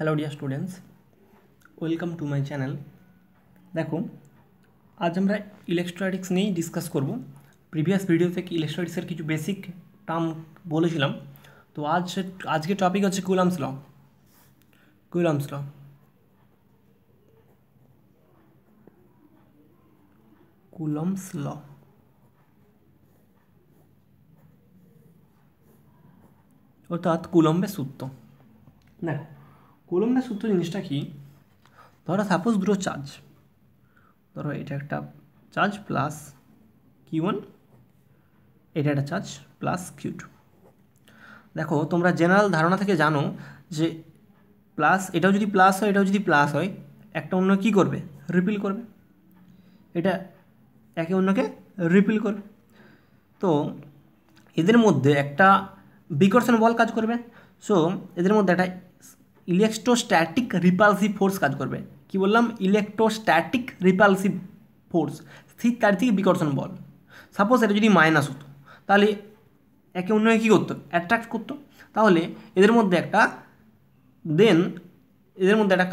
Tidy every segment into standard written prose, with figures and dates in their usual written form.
Hello dear students, welcome to my channel. দেখো, আজ আমরা ইলেকট্রোস্ট্যাটিক্স নিয়েই ডিসকাস করব। প্রিভিয়াস ভিডিও থেকে ইলেকট্রোস্ট্যাটিক্সের কিছু বেসিক টার্ম বলেছিলাম। তো আজকে টপিক হচ্ছে Coulomb's law. Coulomb's law Coulomb's law অর্থাৎ কুলম্বের সূত্র। দেখো, কুলম্বের সূত্র জিনিসটা কি? ধরো সাপোজ দুটো চার্জ, ধরো এটা একটা চার্জ প্লাস Q1, এটা একটা চার্জ প্লাস Q2। দেখো, তোমরা জেনারেল ধারণা থেকে জানো যে প্লাস, এটাও যদি প্লাস হয় এটাও যদি প্লাস হয়, একটা অন্য কী করবে? রিপিল করবে। এটা একে অন্যকে রিপিল করবে। তো এদের মধ্যে একটা বিকর্ষণ বল কাজ করবে। সো এদের মধ্যে একটা ইলেকট্রোস্ট্যাটিক রিপালসিভ ফোর্স কাজ করবে। কি বললাম? ইলেকট্রোস্ট্যাটিক রিপালসিভ ফোর্স, স্থির চারিদিকে বিকর্ষণ বল। সাপোজ এটা যদি মাইনাস হতো, তাহলে একে অন্যকে কী করতো? অ্যাট্রাক্ট করতো। তাহলে এদের মধ্যে একটা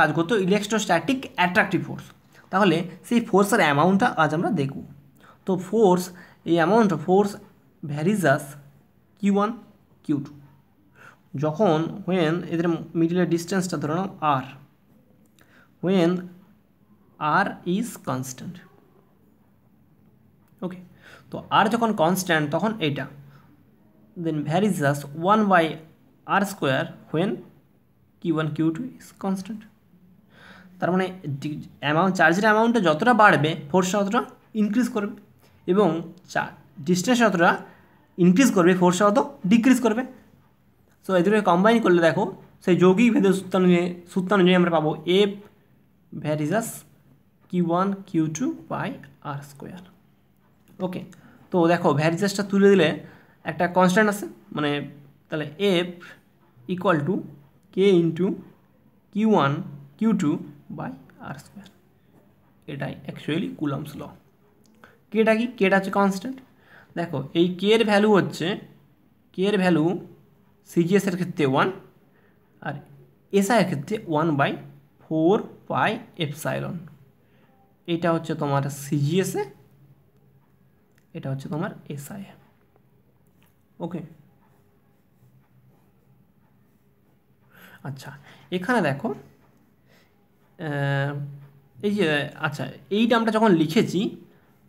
কাজ করতো ইলেকট্রোস্ট্যাটিক অ্যাট্রাকটিভ ফোর্স। তাহলে সেই ফোর্সের অ্যামাউন্টটা আজ আমরা দেখব। তো ফোর্স, এই amount of force varies as Q1 Q2 যখন এদের মিডিলের ডিস্টেন্সটা ধরে নাও r, when r is constant। ওকে, তো r যখন কনস্ট্যান্ট তখন এইটা then varies just 1/r square when Q1 Q2 is constant। তার মানে চার্জের অ্যামাউন্টটা যতটা বাড়বে ফোর্সটা ততটা ইনক্রিজ করবে, এবং ডিস্টেন্স যতটা ইনক্রিজ করবে ফোর্সটা তত ডিক্রিজ করবে। সো এদেরকে কম্বাইন করলে দেখো, সেই যৌগিক ভেদের সূত্রানুযায়ী আমরা পাবো F varies as Q1 Q2 by r square. Okay, তো দেখো ভ্যারিজাসটা তুলে দিলে একটা কনস্ট্যান্ট আছে, মানে তাহলে F equal to K into Q1 Q2 by r square. এটাই অ্যাকচুয়ালি কুলম্বস ল। কেটা কি? কেটা হচ্ছে কনস্ট্যান্ট। দেখো, এই কে এর ভ্যালু সিজিএস এর ক্ষেত্রে 1, আর এসআই এর ক্ষেত্রে 1/4πε। এটা হচ্ছে তোমার সিজিএসএ, এটা হচ্ছে তোমার এসআই। ওকে, আচ্ছা এখানে দেখো, এই যে আচ্ছা এই টার্মটা যখন লিখেছি,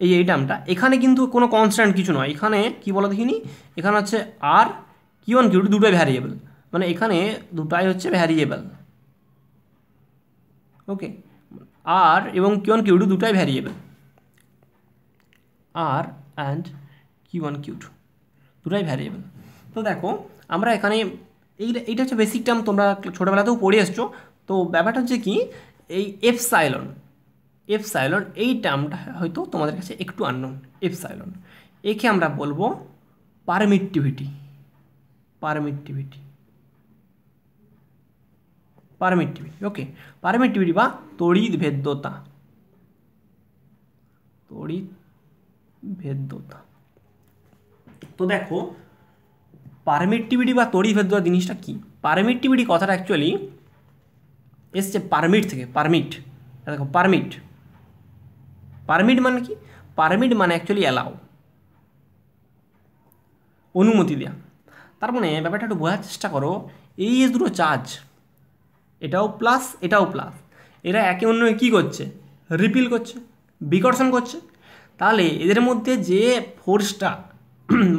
এই টার্মটা এখানে কিন্তু কোনো কনস্ট্যান্ট কিছু নয়। এখানে কি বলো দেখিনি, এখানে হচ্ছে আর Q1 Q2 দুটোই ভ্যারিয়েবল, মানে এখানে দুটাই হচ্ছে ভ্যারিয়েবল। ওকে, আর এবং Q1 Q2 দুটাই variable, R and Q1 Q2 দুটাই ভ্যারিয়েবল। তো দেখো, আমরা এখানে এইটা হচ্ছে বেসিক টার্ম, তোমরা ছোটোবেলাতেও পড়ে এসছো। তো ব্যাপারটা হচ্ছে কি, এই এপসাইলন এই টার্মটা হয়তো তোমাদের কাছে একটু আননোন। এপসাইলন, একে আমরা বলবো পারমিটিভিটি ওকে, পারমিটিভিটি বা তড়িৎ ভেদ্যতা। তো দেখো, পারমিটিভিটি বা তড়িৎ ভেদ্যতা জিনিসটা কি? পারমিটিভিটি কথাটা অ্যাকচুয়ালি এসছে পারমিট থেকে। দেখো, পারমিট মানে কি? পারমিট মানে অ্যাকচুয়ালি অ্যালাউ, অনুমতি দেওয়া। তার মানে ব্যাপারটা একটু বোঝার চেষ্টা করো। এই যে দুটো চার্জ, এটাও প্লাস এটাও প্লাস, এরা একে অন্যকে কী করছে? রিপিল করছে, বিকর্ষণ করছে। তাহলে এদের মধ্যে যে ফোর্সটা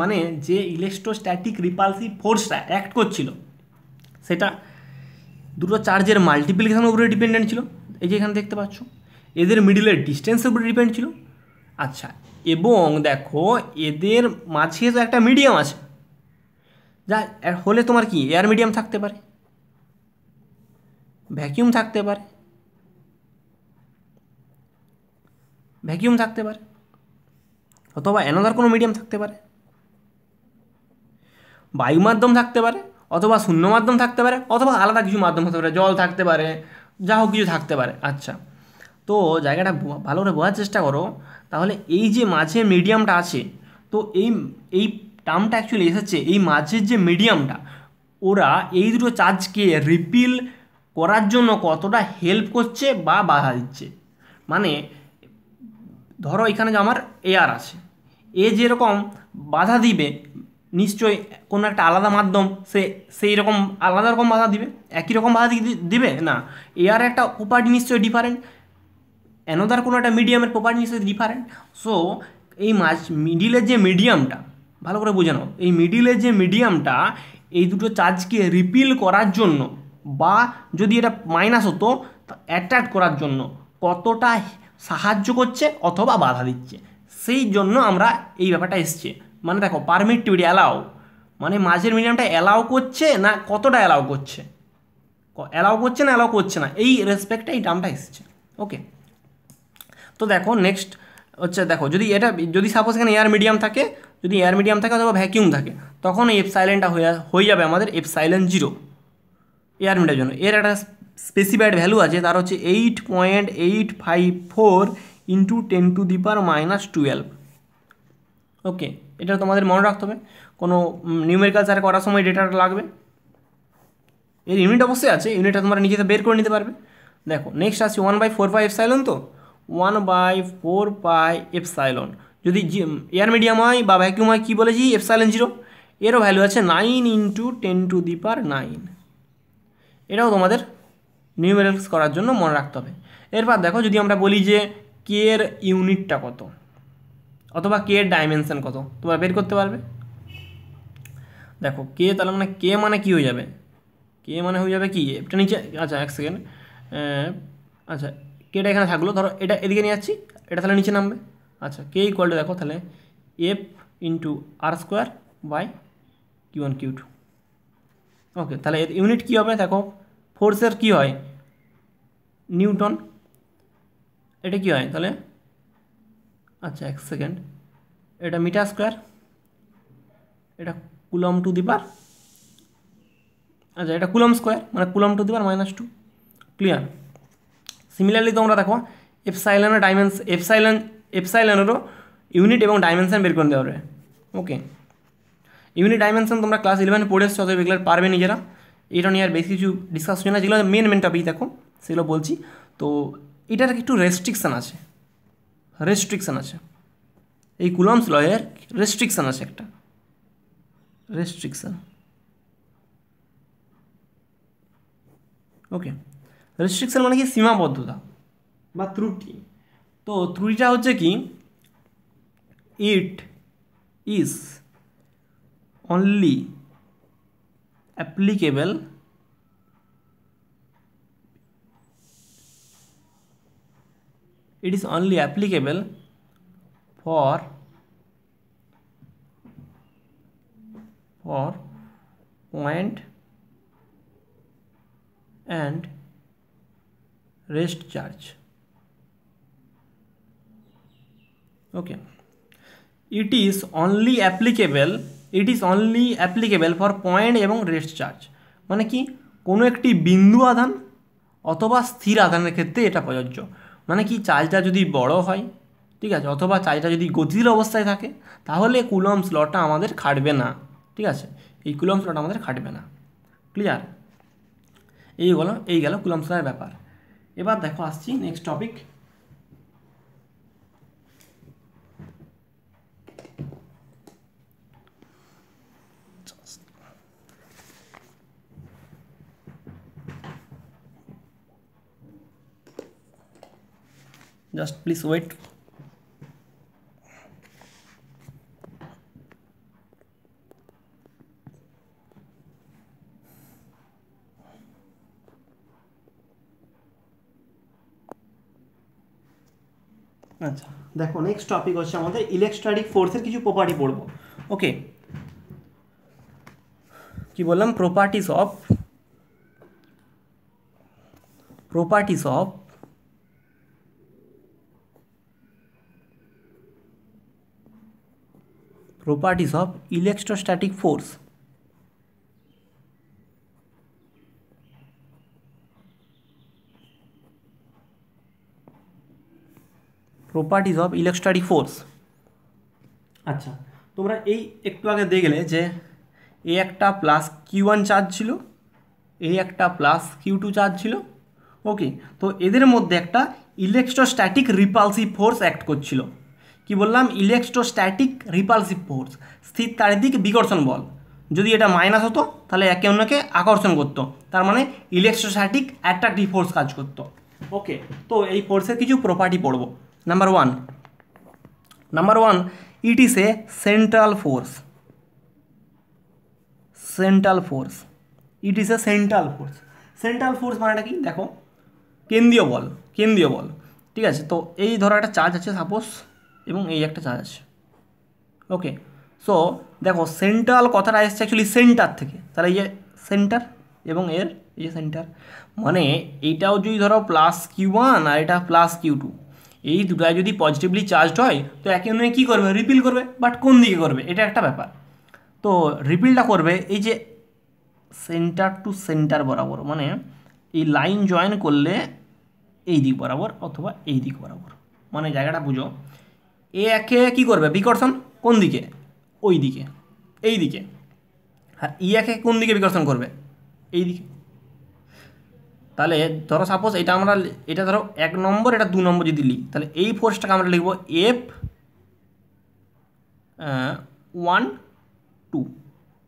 মানে যে ইলেকট্রোস্ট্যাটিক রিপালসিভ ফোর্সটা অ্যাক্ট করছিল, সেটা দুটো চার্জের মাল্টিপ্লিকেশনের উপরে ডিপেন্ডেন্ট ছিল। এই যে এখানে দেখতে পাচ্ছ, এদের মিডিলের ডিস্টেন্সের উপরে ডিপেন্ড ছিল। আচ্ছা, এবং দেখো এদের মাঝে তো একটা মিডিয়াম আছে, যা হলে তোমার কি এয়ার মিডিয়াম থাকতে পারে, ভ্যাকিউম থাকতে পারে, অথবা অ্যানাদার কোনো মিডিয়াম থাকতে পারে, বায়ু মাধ্যম থাকতে পারে, অথবা শূন্য মাধ্যম থাকতে পারে, অথবা আলাদা কিছু মাধ্যম থাকতে পারে, জল থাকতে পারে, যা হোক কিছু থাকতে পারে। আচ্ছা, তো জায়গাটা ভালো করে বোঝার চেষ্টা করো। তাহলে এই যে মাঝে মিডিয়ামটা আছে, তো এই টার্মটা অ্যাকচুয়ালি এসেছে এই মাঝের যে মিডিয়ামটা, ওরা এই দুটো চার্জকে রিপিল করার জন্য কতটা হেল্প করছে বা বাধা দিচ্ছে। মানে ধরো এখানে যে আমার এয়ার আছে, এ যেরকম বাধা দিবে নিশ্চয়ই কোনো একটা আলাদা মাধ্যম সেই রকম আলাদা রকম বাধা দিবে, একই রকম বাধা দিবে না। এয়ার একটা প্রপার্টি নিশ্চয়ই ডিফারেন্ট, অ্যানোদার কোনো একটা মিডিয়ামের প্রপার্টি নিশ্চয়ই ডিফারেন্ট। সো এই মিডিলের যে মিডিয়ামটা, ভালো করে বোঝে নাও, এই মিডিলের যে মিডিয়ামটা এই দুটো চার্জকে রিপিল করার জন্য বা যদি এটা মাইনাস হতো অ্যাট্রাক্ট করার জন্য কতটা সাহায্য করছে অথবা বাধা দিচ্ছে, সেই জন্য আমরা এই ব্যাপারটা এসছে। মানে দেখো পারমিটিভিটি অ্যালাউ, মানে মাঝের মিডিয়ামটা অ্যালাউ করছে না কতটা অ্যালাউ করছে, অ্যালাউ করছে না অ্যালাউ করছে না, এই রেসপেক্টে এই টার্মটা এসছে। ওকে, তো দেখো নেক্সট হচ্ছে, দেখো যদি সাপোজ এখানে এয়ার মিডিয়াম থাকে, যদি এয়ার মিডিয়াম থাকে অথবা ভ্যাকিউম থাকে, তখন এই এপসাইলেনটা হয়ে যাবে আমাদের এপসাইলেন 0 এয়ার মিডিয়ামের জন্য। এর একটা স্পেসিফাইড ভ্যালু আছে, তার হচ্ছে 8.854 ইন্টু 10⁻⁻12। ওকে, এটা তোমাদের মনে রাখতে হবে, কোনো নিউমেরিক্যাল স্যার করার সময় ডেটাটা লাগবে। এর ইউনিট অবশ্যই আছে, ইউনিটটা তোমরা নিজেতে বের করে নিতে পারবে। দেখো নেক্সট আসছে 1/4 এপসাইলন, তো 1/4 এপসাইলন যদি এয়ার মিডিয়াম হয় বা ভ্যাকিউম হয়, কী বলেছি এপসাইলন 0, এরও ভ্যালু আছে 9 ইন্টু 10⁻9। এটাও তোমাদের নিউমেরিক্যালস করার জন্য মনে রাখতে হবে। এরপর দেখো যদি আমরা বলি যে কে এর ইউনিটটা কত অথবা কে এর ডাইমেনশন কত, তোমরা বের করতে পারবে। দেখো কে, তাহলে মানে কে মানে কি হয়ে যাবে, কে মানে হয়ে যাবে কি, এটা নিচে, আচ্ছা এক সেকেন্ড, আচ্ছা কেটা এখানে থাকলো, ধরো এটা এদিকে নিয়ে যাচ্ছি, এটা তাহলে নিচে নামবে। আচ্ছা কে ইকুয়াল টু দেখো তাহলে F into r square by Q1 Q2। Okay, তাহলে এর ইউনিট কী হবে, দেখো ফোর্সের কী হয় নিউটন, এটা কী হয় তাহলে, আচ্ছা এক সেকেন্ড, এটা মিটার স্কোয়ার, এটা কুলম টু দি পাওয়ার, আচ্ছা এটা কুলম স্কোয়ার মানে coulomb to the power -2। Clear. Similarly তোমরা দেখো এপসাইলনের এপসাইলনেরও ইউনিট এবং ডাইমেনশন বের করে দেওয়া হবে। ওকে, ইউনিট ডাইমেনশন তোমরা ক্লাস 11 পড়ে এসছো, অতএব এগুলো পারবে নিজেরা, এটা নিয়ে আর বেশি কিছু ডিসকাস হচ্ছে না, যেগুলো মেন টপিক দেখো সেগুলো বলছি। তো এটার একটু রেস্ট্রিকশান আছে, এই কুলমস লয়ের রেস্ট্রিকশান আছে, একটা রেস্ট্রিকশান। ওকে, রেস্ট্রিকশান মানে কি সীমাবদ্ধতা বা ত্রুটি। তো ত্রুটিটা হচ্ছে কি, it is only applicable for point and rest charge. Okay, it is only applicable for point এবং রেস্ট চার্জ। মানে কি, কোনো একটি বিন্দু আধান অথবা স্থির আধানের ক্ষেত্রে এটা প্রযোজ্য। মানে কি, চার্জটা যদি বড় হয়, ঠিক আছে, অথবা চার্জটা যদি গতিশীল অবস্থায় থাকে, তাহলে কুলম্বস লটা আমাদের খাটবে না। ঠিক আছে, এই কুলম্বস লটা আমাদের খাটবে না। ক্লিয়ার, এই গেল কুলম্বস লয়ের ব্যাপার। এবার দেখো আসছি next topic. Just please wait. আচ্ছা দেখো নেক্সট টপিক হচ্ছে আমাদের ইলেকট্রস্ট্যাটিক ফোর্সের কিছু প্রপার্টি পড়বো। ওকে, কি বললাম, properties of electrostatic force। Properties of electrostatic force. আচ্ছা, তোমরা এই একটু আগে দেখলে যে এই একটা প্লাস Q1 চার্জ ছিল এই একটা প্লাস Q2 চার্জ ছিল। ওকে, তো এদের মধ্যে একটা ইলেকট্রোস্ট্যাটিক রিপালসিভ ফোর্স অ্যাক্ট করছিল। কি বললাম? ইলেকট্রোস্ট্যাটিক রিপালসিভ ফোর্স, স্থির চারিদিক বিকর্ষণ বল। যদি এটা মাইনাস হতো তাহলে একে অন্যকে আকর্ষণ করতো, তার মানে ইলেকট্রোস্ট্যাটিক অ্যাট্রাকটিভ ফোর্স কাজ করতো। ওকে, তো এই ফোর্সের কিছু প্রপার্টি পড়ব। Number one, it is a central force. Central force, it is a central force. Central force মানেটা কি? দেখো, কেন্দ্রীয় বল, কেন্দ্রীয় বল। ঠিক আছে, তো এই ধরো একটা চার্জ আছে সাপোজ, এবং এই একটা চার্জ আছে। ওকে, সো দেখো সেন্ট্রাল কথাটা এসছে অ্যাকচুয়ালি সেন্টার থেকে, তাহলে এই যে সেন্টার এবং এর এই যে সেন্টার, মানে এইটাও যদি ধরো প্লাস Q1 আর এটা প্লাস Q2, এই দুটায় যদি পজিটিভলি চার্জড হয় তো একে অন্যকে কী করবে? রিপিল করবে। বাট কোন দিকে করবে? এটা একটা ব্যাপার। তো রিপিলটা করবে এই যে সেন্টার টু সেন্টার বরাবর, মানে এই লাইন জয়েন করলে এই দিক বরাবর অথবা এই দিক বরাবর, মানে জায়গাটা বুঝো। এ একে কী করবে? বিকর্ষণ কোন দিকে? ওই দিকে, এই দিকে। আর ই একে কোন দিকে বিকর্ষণ করবে? এই দিকে। তাহলে ধরো সাপোজ এটা আমরা, এটা ধরো 1 নম্বর, এটা 2 নম্বর যদি লিখি, তাহলে এই ফোর্সটাকে আমরা লিখবো F1 2,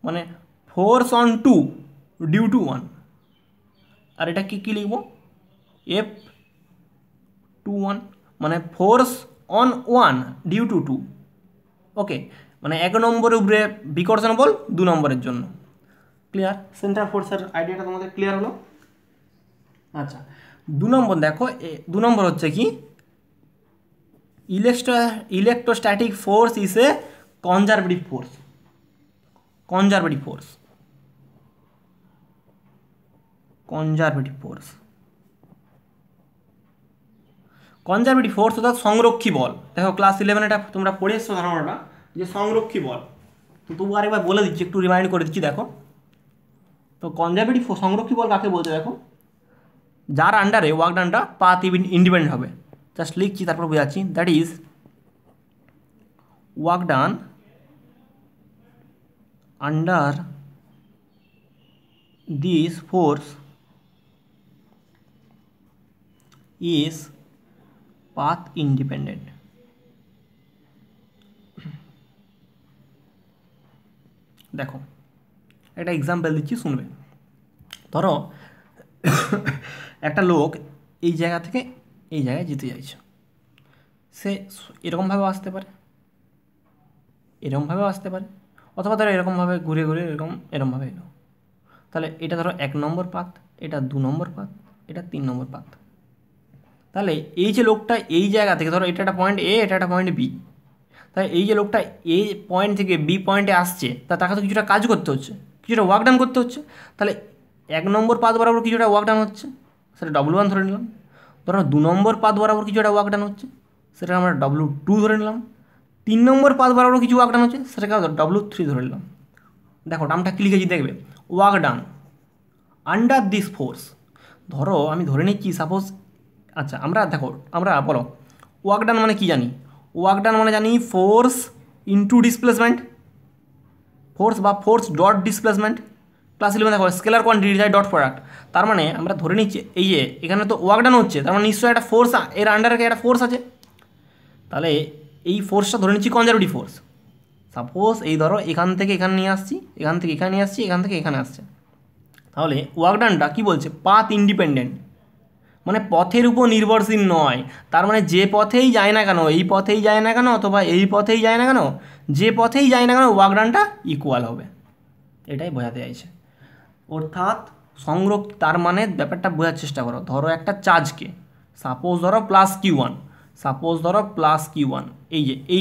মানে ফোর্স অন 2 ডিউ টু 1। আর এটা কী লিখবো? F21, মানে ফোর্স অন 1 ডিউ টু 2। ওকে, মানে 1 নম্বরের উপরে বিকর্ষণ বল 2 নম্বরের জন্য। ক্লিয়ার? সেন্ট্রাল ফোর্সের আইডিয়াটা তোমাদের ক্লিয়ার হলো? আচ্ছা, 2 নম্বর দেখো, 2 নম্বর হচ্ছে কি? Electrostatic force is a conservative force. Conservative force, conservative force, conservative force অর্থাৎ সংরক্ষী বল। দেখো ক্লাস 11 এটা তোমরা পড়ে এসছো ধারণাটা, যে সংরক্ষী বল। তো তবু আরেকবার বলে দিচ্ছি, একটু রিমাইন্ড করে দিচ্ছি। দেখো, তো কনজারভেটিভ সংরক্ষী বল কাকে বলতে? দেখো, যার আন্ডারে ওয়ার্ক ডানটা পাথ ইন্ডিপেন্ডেন্ট হবে। জাস্ট লিখছি, তারপর বোঝাচ্ছি। That is work done under this force is path independent. দেখো একটা এক্সাম্পল দিচ্ছি, শুনবে। ধরো একটা লোক এই জায়গা থেকে এই জায়গায় যেতে চাইছে। সে এরকমভাবেও আসতে পারে, এরকমভাবেও আসতে পারে, অথবা ধরো এরকমভাবে ঘুরে ঘুরে এরকমভাবে এলো। তাহলে এটা ধরো 1 নম্বর পাথ, এটা 2 নম্বর পাথ, এটা 3 নম্বর পাথ। তাহলে এই যে লোকটা এই জায়গা থেকে, ধরো এটা একটা পয়েন্ট এ, এটা একটা পয়েন্ট বি, তাহলে এই যে লোকটা এ পয়েন্ট থেকে বি পয়েন্টে আসছে, তাকে তো কিছুটা কাজ করতে হচ্ছে, কিছুটা ওয়ার্ক ডান করতে হচ্ছে। তাহলে 1 নম্বর পাথ বরাবর কিছুটা ওয়ার্ক ডান হচ্ছে, সেটা W1 ধরে নিলাম। ধরো 2 নম্বর পাথ বরাবর কিছুটা ওয়ার্ক ডান হচ্ছে, সেটা আমরা W2 ধরে নিলাম। 3 নম্বর পাথ বরাবর কিছু ওয়ার্ক ডান হচ্ছে, সেটাকে W3 ধরে নিলাম। দেখো টার্মটা কি লিখেছি দেখবে, work done under this force. ধরো আমি ধরে নিচ্ছি সাপোজ, আচ্ছা আমরা বলো ওয়ার্ক ডান মানে কি জানি? ওয়ার্ক ডান মানে জানি ফোর্স ইনটু ডিসপ্লেসমেন্ট, ফোর্স বা ফোর্স ডট ডিসপ্লেসমেন্ট। ক্লাস 11 দেখো স্কেলার কোয়ান্টিটি যায় ডট প্রোডাক্ট। তার মানে আমরা ধরে নিচ্ছি এই যে এখানে তো ওয়ার্ক ডান হচ্ছে, তার মানে নিশ্চয়ই একটা ফোর্স, এর আন্ডারে একটা ফোর্স আছে। তাহলে এই ফোর্সটা ধরে নিচ্ছি কনজারভেটিভ ফোর্স। সাপোজ এই ধরো এখান থেকে এখানে নিয়ে আসছি, এখান থেকে এখানে নিয়ে আসছি, এখান থেকে এখানে আসছে। তাহলে ওয়ার্ক ডানটা কী বলছে? পাথ ইন্ডিপেন্ডেন্ট, মানে পথের উপর নির্ভরশীল নয়। তার মানে যে পথেই যায় না কেন, এই পথেই যায় না কেন অথবা এই পথেই যায় না কেন, যে পথেই যায় না কেন ওয়ার্ক ডানটা ইকুয়াল হবে, এটাই বোঝাতে চাইছে। অর্থাৎ তার মানে ব্যাপারটা বোঝার চেষ্টা করো। ধরো একটা চার্জকে, সাপোজ ধরো প্লাস Q1, এই যে এই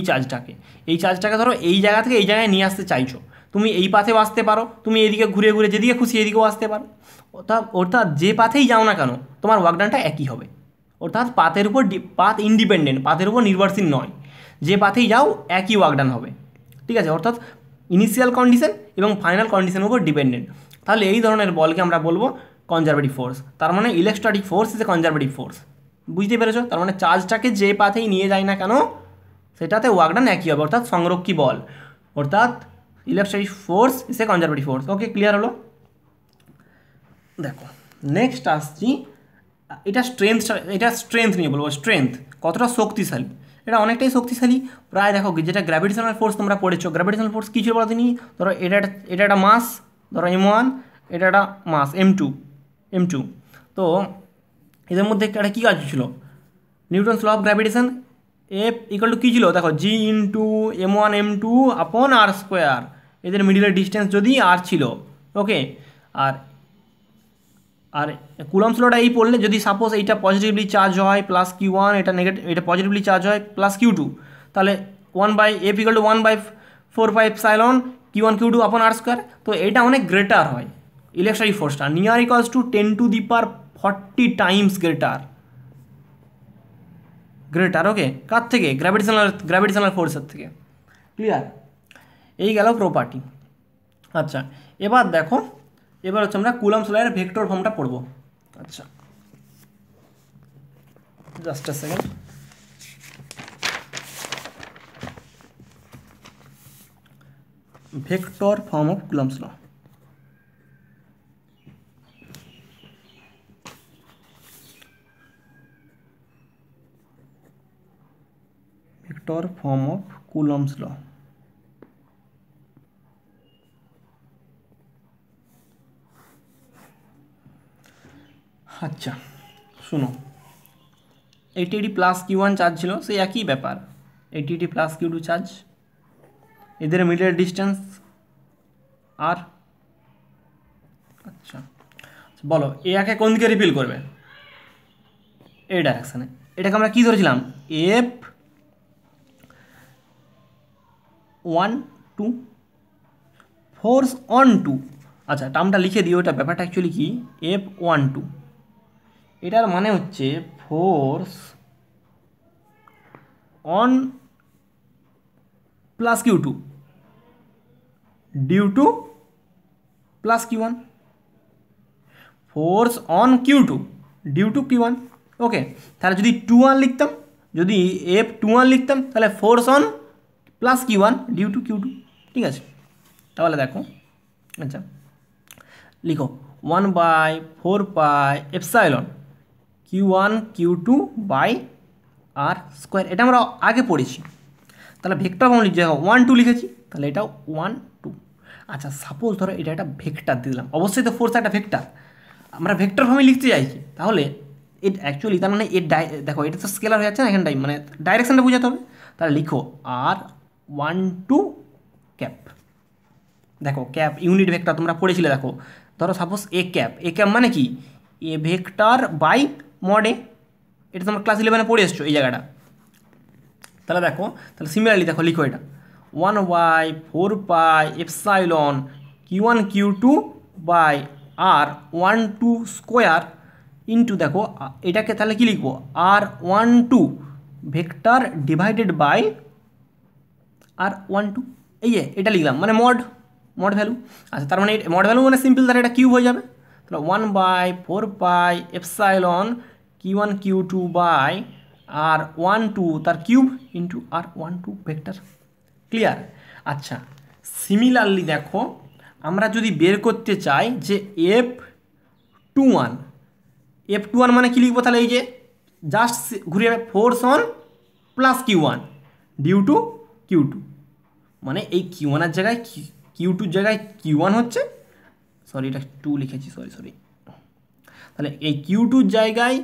চার্জটাকে ধরো এই জায়গা থেকে এই জায়গায় নিয়ে আসতে চাইছো। তুমি এই পাথেও আসতে পারো, তুমি এদিকে ঘুরে ঘুরে যেদিকে খুশি এদিকেও আসতে পারো। অর্থাৎ যে পাথেই যাও না কেন তোমার ওয়ার্ক ডানটা একই হবে। অর্থাৎ পাথ ইন্ডিপেন্ডেন্ট, পাথের উপর নির্ভরশীল নয়, যে পাথেই যাও একই ওয়ার্ক ডান হবে। ঠিক আছে, অর্থাৎ ইনিশিয়াল কন্ডিশন এবং ফাইনাল কন্ডিশনের উপর ডিপেন্ডেন্ট। তাহলে এই ধরনের বলকে আমরা বলবো কনজারভেটিভ ফোর্স। তার মানে electrostatic force is a conservative force. বুঝতে পেরেছো? তার মানে চার্জটাকে যে পাথেই নিয়ে যায় না কেন সেটাতে ওয়ার্ক ডান একই হবে, অর্থাৎ সংরক্ষী বল, অর্থাৎ electrostatic force is a conservative force. Okay, clear হলো? দেখো নেক্সট আসছি, এটা স্ট্রেংথ নিয়ে বলবো। স্ট্রেংথ কতটা শক্তিশালী, এটা অনেকটাই শক্তিশালী প্রায়। দেখো যেটা গ্র্যাভিটেশনাল ফোর্স তোমরা পড়েছো, গ্র্যাভিটেশনাল ফোর্স কী ছিল বলো তিনি? ধরো এটা একটা মাস, ধরো M1, এটা একটা মাস M2। তো এদের মধ্যে একটা কী কাজ ছিল? Newton's law of gravitation, F equal to কী ছিল? দেখো G ইন্টু M1 M2 আপন R স্কোয়ার, এদের মিডিলের ডিস্টেন্স যদি R ছিল। ওকে, আর কুলম্বস লটা এই পড়লে যদি সাপোজ এইটা পজিটিভলি চার্জ হয় প্লাস Q1, এটা নেগেটিভ, এটা পজিটিভলি চার্জ হয় প্লাস Q2, তাহলে 1/F equal to 1/4π Q1 Q2 আপন R স্কোয়ার। তো এটা অনেক গ্রেটার হয় ইলেকট্রিক ফোর্সটা, near equals to 10⁻40 times greater. Okay, কার থেকে? গ্র্যাভিটেশনাল ফোর্সের থেকে। ক্লিয়ার? এই গেল প্রপার্টি। আচ্ছা, এবার দেখো, এবার হচ্ছে আমরা কুলম্বস লয়ের ভেক্টর ফর্মটা পড়ব। আচ্ছা, just a second. Vector form of Coulomb's law. Vector form of Coulomb's law. আচ্ছা শুনো, 80 প্লাস Q1 চার্জ ছিল, সেই একই ব্যাপার, 80 প্লাস Q2 চার্জ, এদের মিডলের ডিস্টেন্স আর। আচ্ছা বলো একে কোন দিকে রিপিল করবে? এই ডাইরেকশানে। এটাকে আমরা কী ধরেছিলাম? F1 2 force on two. আচ্ছা টার্মটা লিখে দিও, এটা ব্যাপারটা অ্যাকচুয়ালি কি? F1 2 এটার মানে হচ্ছে force on plus Q2 due to plus Q1, force on Q2 due to Q1। Okay, তাহলে যদি 2-1 লিখতাম, যদি F21 লিখতাম, তাহলে force on plus Q1 due to Q2। ঠিক আছে, তাহলে দেখো, আচ্ছা লিখো 1/4π Q1 Q2 by R square. এটা আমরা আগে পড়েছি। তাহলে ভেক্টর ফর্ম লিখছি, দেখো 1 2 লিখেছি, তাহলে এটাও 1 2। আচ্ছা সাপোজ ধরো এটা একটা ভেক্টর দিলাম, অবশ্যই তো ফোর্স একটা ভেক্টর, আমরা ভেক্টর ফর্মে লিখতে চাইছি, তাহলে এর অ্যাকচুয়ালি তার মানে এর দেখো এটা তো স্কেলার হয়ে যাচ্ছে না এখানটাই, মানে ডাইরেকশনটা বোঝাতে হবে। তাহলে লিখো R12 ক্যাপ। দেখো ক্যাপ ইউনিট ভেক্টর তোমরা পড়েছিলে, দেখো ধরো সাপোজ এ ক্যাপ মানে কি? A vector by mod A, এটা তোমরা ক্লাস 11-এ পড়ে এসছো এই জায়গাটা। তাহলে দেখো, তাহলে সিমিলারলি দেখো লিখো এটা 1/4π Q1 Q2 by R12 square into, দেখো এটাকে তাহলে কি লিখবো? R12 vector divided by R12, এই যে এটা লিখলাম, মানে মড ভ্যালু। আচ্ছা তার মানে মড ভ্যালু মানে সিম্পল, তার এটা কিউব হয়ে যাবে। তাহলে 1/4π Q1 Q2 বাই R12 তার cube into R12 vector. Clear? আচ্ছা সিমিলারলি দেখো, আমরা যদি বের করতে চাই যে F21 মানে কি লিখবো? তাহলে এই যে জাস্ট ঘুরে যাবে force on plus Q1 due to Q2, মানে এই Q1 এর জায়গায় Q2 জায়গায় Q1 হচ্ছে, সরি এটা 2 লিখেছি, সরি। তাহলে এই Q2 জায়গায়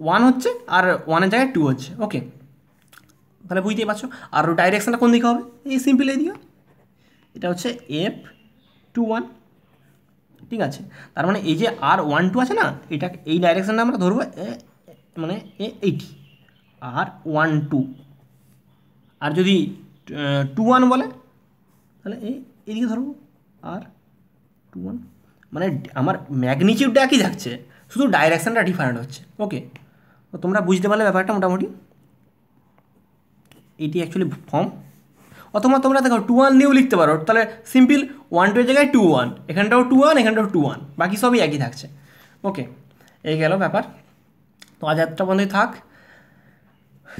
1 হচ্ছে আর 1 এর জায়গায় 2 হচ্ছে। ওকে, তাহলে বুঝতেই পারছো। আর ডাইরেকশানটা কোন দিকে হবে? এই সিম্পল এই দিকে, এটা হচ্ছে F21। ঠিক আছে, তার মানে এই যে R12 আছে না, এটা এই ডাইরেকশানটা আমরা ধরবো মানে এইটি R12, আর যদি 21 বলে তাহলে এইদিকে ধরবো R21, মানে আমার ম্যাগনিচিউডটা একই থাকছে, শুধু ডাইরেকশানটা ডিফারেন্ট হচ্ছে। ওকে, তো তোমরা বুঝতে পারলে ব্যাপারটা মোটামুটি। এটি অ্যাকচুয়ালি ফর্ম। অথবা তোমরা দেখো 2-1 দিয়েও লিখতে পারো, তাহলে সিম্পল 1-2 এর জায়গায় 2-1, এখানটাও 2-1 এখানটাও 2-1, বাকি সবই একই থাকছে। ওকে, এই গেল ব্যাপার। তো আজ এতটা বন্ধই থাক।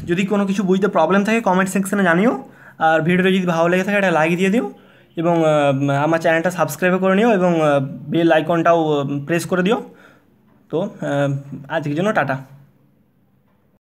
যদি কোনো কিছু বুঝতে প্রবলেম থাকে কমেন্ট সেকশনে জানিও, আর ভিডিওটা যদি ভালো লেগে থাকে একটা লাইক দিয়ে দিও, এবং আমার চ্যানেলটা সাবস্ক্রাইব করে নিও এবং বেল আইকনটাও প্রেস করে দিও। তো আজকের জন্য টাটা।